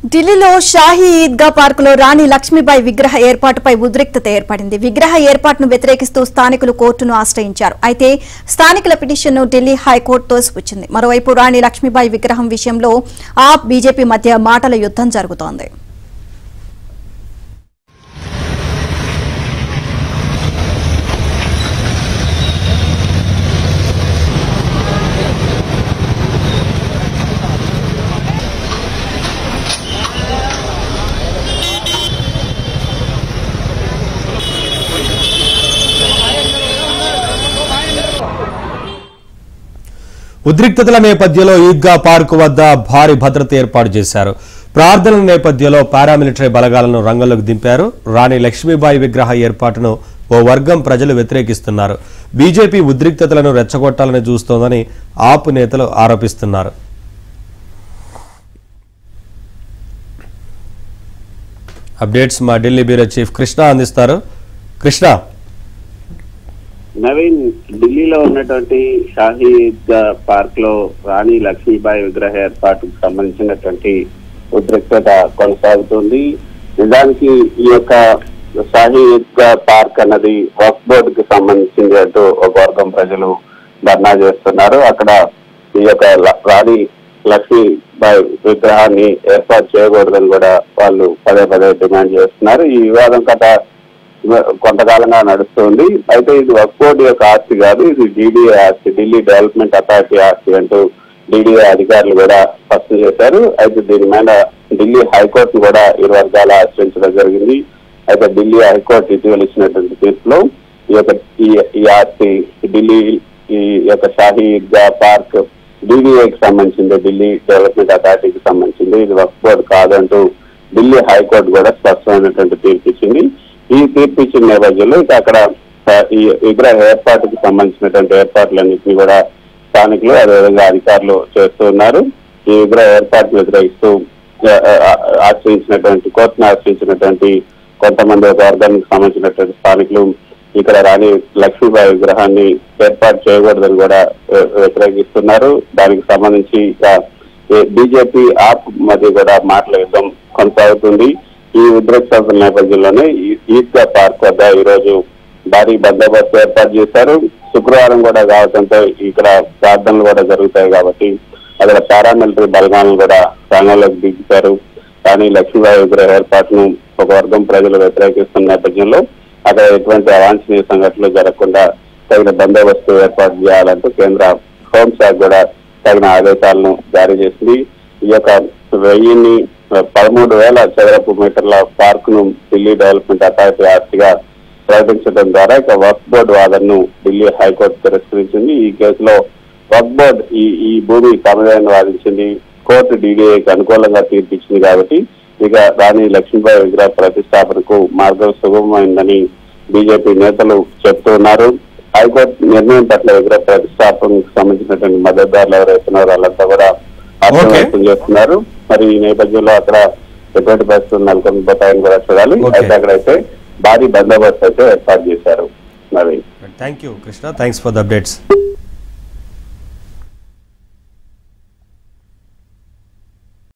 ఢిల్లీలో షాహీ ఈద్గా పార్కులో రాణి లక్ష్మీబాయి విగ్రహ ఏర్పాటుపై ఉద్రిక్తత ఏర్పడింది. విగ్రహ ఏర్పాటును వ్యతిరేకిస్తూ స్థానికులు కోర్టును ఆశ్రయించారు. అయితే స్థానికుల పిటిషన్ను ఢిల్లీ హైకోర్టు తోసిపుచ్చింది. మరోవైపు రాణి లక్ష్మీబాయి విగ్రహం విషయంలో ఆప్ బీజేపీ మధ్య మాటల యుద్ధం జరుగుతోంది. ఉద్రిక్తతల నేపథ్యంలో ఈద్గా పార్కు వద్ద భారీ భద్రత ఏర్పాటు చేశారు. ప్రార్థనల నేపథ్యంలో పారామిలిటరీ బలగాలను రంగంలోకి దింపారు. రాణి లక్ష్మీబాయి విగ్రహ ఏర్పాటును ఓ వర్గం ప్రజలు వ్యతిరేకిస్తున్నారు. బీజేపీ ఉద్రిక్తతలను రెచ్చగొట్టాలని చూస్తోందని ఆప్ నేతలు ఆరోపిస్తున్నారు. అప్డేట్స్ మా ఢిల్లీ బ్యూరో చీఫ్ కృష్ణ అందిస్తారు. కృష్ణ, నవీన్, ఢిల్లీలో ఉన్నటువంటి షాహీ ఈద్గా పార్క్ లో రాణి లక్ష్మీబాయి విగ్రహ ఏర్పాటుకు సంబంధించినటువంటి ఉద్రిక్తత కొనసాగుతుంది. నిజానికి ఈ యొక్క షాహీ ఈద్గా పార్క్ అన్నది వక్ఫ్ బోర్డుకి సంబంధించింది అంటూ ఒక వర్గం ప్రజలు ధర్నా చేస్తున్నారు. అక్కడ ఈ యొక్క రాణి లక్ష్మీబాయి విగ్రహాన్ని ఏర్పాటు చేయకూడదని కూడా వాళ్ళు పదే పదే డిమాండ్ చేస్తున్నారు. ఈ వివాదం కథ కొంతకాలంగా నడుస్తుంది. అయితే ఇది వక్ఫ్ బోర్డు యొక్క ఆస్తి కాదు, ఇది డీడీఏ ఆస్తి, ఢిల్లీ డెవలప్మెంట్ అథారిటీ ఆస్తి అంటూ డీడీఏ అధికారులు కూడా స్పష్టం చేశారు. అయితే దీని మీద ఢిల్లీ హైకోర్టు కూడా ఇరు వర్గాలు ఆశ్రయించడం జరిగింది. అయితే ఢిల్లీ హైకోర్టు ఇటీవల ఇచ్చినటువంటి తీర్పులో ఈ ఆస్తి ఢిల్లీ ఈ యొక్క షాహీ ఈద్గా పార్క్ డీడీఏకి సంబంధించింది, ఢిల్లీ డెవలప్మెంట్ అథారిటీకి సంబంధించింది, ఇది వక్ఫ్ బోర్డు కాదంటూ ఢిల్లీ హైకోర్టు కూడా స్పష్టమైనటువంటి తీర్పు ఇచ్చింది. ఈ తీర్పు ఇచ్చిన నేపథ్యంలో ఇక అక్కడ ఈ విగ్రహ ఏర్పాటుకు సంబంధించినటువంటి ఏర్పాట్లన్నింటినీ కూడా స్థానికులు అదేవిధంగా అధికారులు చేస్తూ ఉన్నారు. ఈ విగ్రహ ఏర్పాటును వ్యతిరేకిస్తూ కోర్టును ఆశ్రయించినటువంటి కొంతమంది ఒక వర్గానికి సంబంధించినటువంటి స్థానికులు ఇక్కడ రాణి లక్ష్మీబాయి విగ్రహాన్ని ఏర్పాటు చేయకూడదని కూడా వ్యతిరేకిస్తున్నారు. దానికి సంబంధించి బీజేపీ ఆప్ మధ్య కూడా మాటల యుద్ధం కొనసాగుతుంది. ఈ ఉద్రిక్తతల నేపథ్యంలోనే ఈద్గా పార్క్ వద్ద ఈ రోజు భారీ బందోబస్తు ఏర్పాటు చేశారు. శుక్రవారం కూడా కావడంతో ఇక్కడ ప్రార్థనలు కూడా జరుగుతాయి కాబట్టి అక్కడ పారామిలిటరీ బలగాలను కూడా రంగంలోకి దిగుతారు. కానీ లక్ష్మీబాయి విగ్రహ ఏర్పాటును ఒక వర్గం ప్రజలు వ్యతిరేకిస్తున్న నేపథ్యంలో అక్కడ ఎటువంటి అవాంఛనీయ సంఘటనలు జరగకుండా తగిన బందోబస్తు ఏర్పాటు చేయాలంటూ కేంద్ర హోంశాఖ కూడా తగిన ఆదేశాలను జారీ చేసింది. ఈ యొక్క 13,000 చదరపు మీటర్ల పార్క్ ను ఢిల్లీ డెవలప్మెంట్ అథారిటీ ఆస్తిగా ప్రకటించడం ద్వారా ఇక వక్ఫ్ బోర్డు వాదనను ఢిల్లీ హైకోర్టు తిరస్కరించింది. ఈ కేసులో వక్ఫ్ బోర్డు ఈ భూమి తమదేని వాదించింది. కోర్టు డీడీఏకి అనుకూలంగా తీర్పిచ్చింది కాబట్టి ఇక రాణి లక్ష్మీబాయి విగ్రహ ప్రతిష్టాపనకు మార్గం సుగమమైందని బీజేపీ నేతలు చెప్తున్నారు. హైకోర్టు నిర్ణయం పట్ల విగ్రహ ప్రతిష్టాపనకు సంబంధించినటువంటి మద్దతుదారులు ఎవరైతున్నారో వాళ్ళంతా కూడా ఆగ్రహం వ్యక్తం చేస్తున్నారు. మరి ఈ నేపథ్యంలో అక్కడ ఎటువంటి పరిస్థితులు నెలకొనిపోతాయని కూడా చూడాలి. అయితే అక్కడైతే భారీ బందోబస్తు అయితే ఏర్పాటు చేశారు. Thank you Krishna, thanks for the updates.